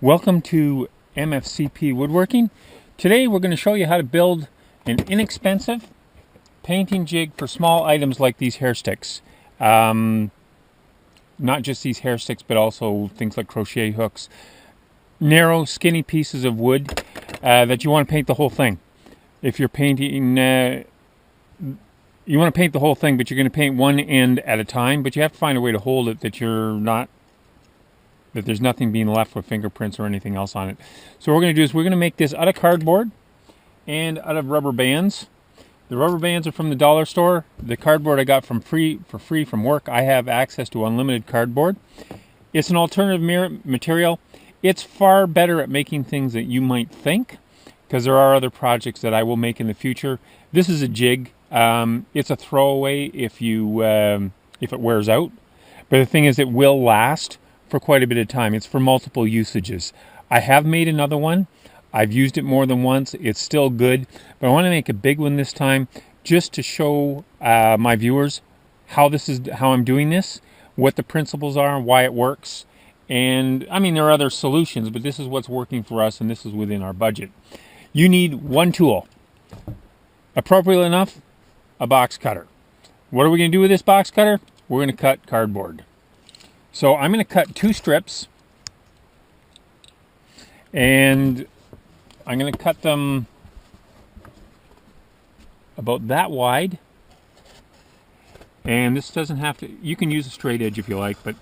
Welcome to MFCP Woodworking. Today we're going to show you how to build an inexpensive painting jig for small items like these hair sticks. Not just these hair sticks, but also things like crochet hooks. Narrow, skinny pieces of wood that you want to paint the whole thing. If you're painting, you want to paint the whole thing, but you're going to paint one end at a time, but you have to find a way to hold it that there's nothing being left with fingerprints or anything else on it. So what we're going to do is we're going to make this out of cardboard and out of rubber bands. The rubber bands are from the dollar store. The cardboard I got for free from work. I have access to unlimited cardboard. It's an alternative material. It's far better at making things that you might think, because there are other projects that I will make in the future. This is a jig. It's a throwaway if it wears out. But the thing is, it will last for quite a bit of time. It's for multiple usages. I have made another one. I've used it more than once. It's still good, but I want to make a big one this time just to show my viewers how I'm doing this, what the principles are, why it works. And I mean, there are other solutions, but this is what's working for us, and this is within our budget. You need one tool. Appropriately enough, a box cutter. What are we going to do with this box cutter? We're going to cut cardboard. So I'm going to cut 2 strips, and I'm going to cut them about that wide. And this doesn't have to, you can use a straight edge if you like, but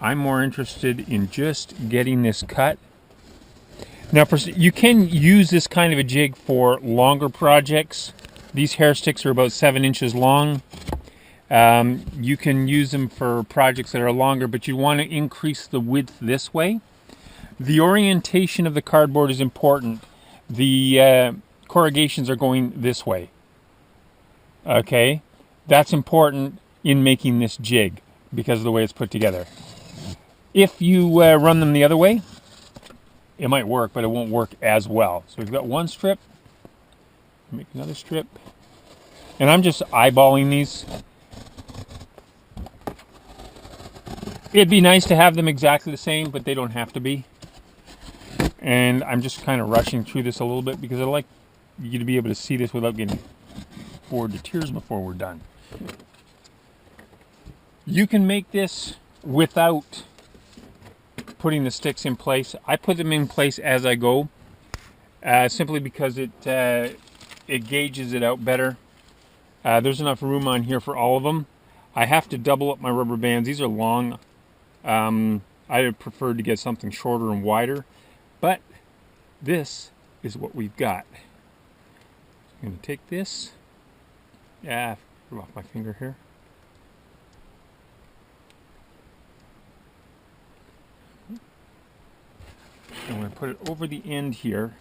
I'm more interested in just getting this cut. Now, you can use this kind of a jig for longer projects. These hair sticks are about 7 inches long. You can use them for projects that are longer, but you want to increase the width this way. The orientation of the cardboard is important. The corrugations are going this way. Okay, that's important in making this jig because of the way it's put together. If you run them the other way, it might work, but it won't work as well. So we've got one strip. Make another strip. And I'm just eyeballing these. It'd be nice to have them exactly the same, but they don't have to be. And I'm just kind of rushing through this a little bit because I'd like you to be able to see this without getting bored to tears before we're done. You can make this without putting the sticks in place. I put them in place as I go, simply because it gauges it out better. There's enough room on here for all of them. I have to double up my rubber bands. These are long. I prefer to get something shorter and wider, but this is what we've got. I'm going to take this. Yeah, threw off my finger here. I'm going to put it over the end here.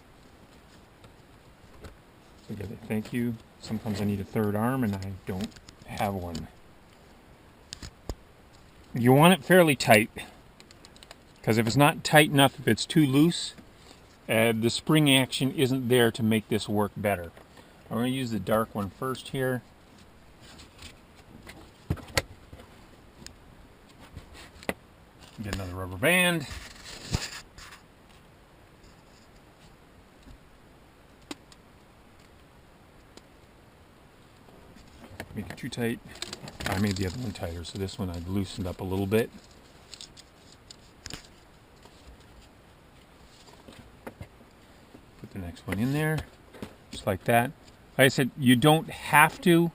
Together. Thank you. Sometimes I need a third arm, and I don't have one. You want it fairly tight, because if it's not tight enough, if it's too loose, the spring action isn't there to make this work better. I'm going to use the dark one first here. Get another rubber band. Make it too tight. I made the other one tighter, so this one I've loosened up a little bit. Put the next one in there, just like that. Like I said, you don't have to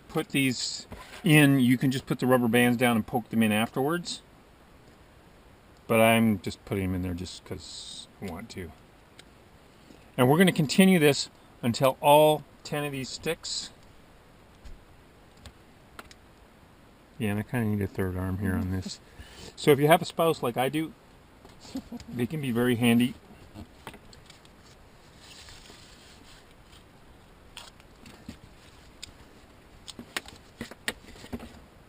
put these in. You can just put the rubber bands down and poke them in afterwards. But I'm just putting them in there just because I want to. And we're going to continue this until all 10 of these sticks. Yeah, and I kind of need a third arm here on this. So if you have a spouse like I do, they can be very handy.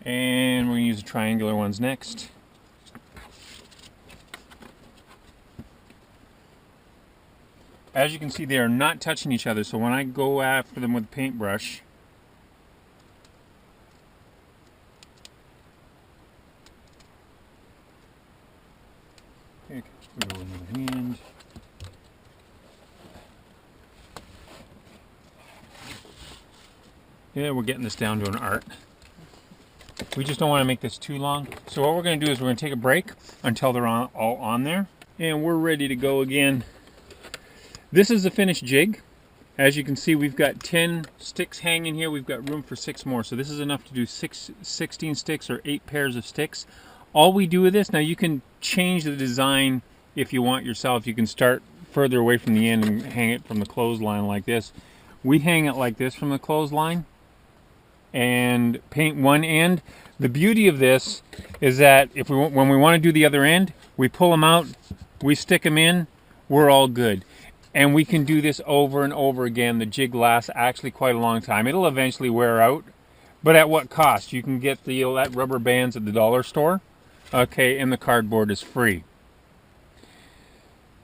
And we're going to use the triangular ones next. As you can see, they are not touching each other, so when I go after them with a paintbrush, Okay, go another hand. Yeah, we're getting this down to an art. We just don't want to make this too long. So what we're going to do is we're going to take a break until they're all on there. And we're ready to go again. This is the finished jig. As you can see, we've got 10 sticks hanging here. We've got room for 6 more. So this is enough to do 16 sticks or 8 pairs of sticks. All we do with this, now you can change the design if you want yourself. You can start further away from the end and hang it from the clothesline like this. We hang it like this from the clothesline and paint one end. The beauty of this is that if when we want to do the other end, we pull them out, we stick them in, we're all good. And we can do this over and over again. The jig lasts actually quite a long time. It'll eventually wear out, but at what cost? You can get the rubber bands at the dollar store, okay, and the cardboard is free.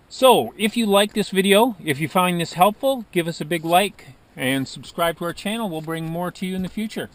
So if you like this video, if you find this helpful, give us a big like and subscribe to our channel. We'll bring more to you in the future.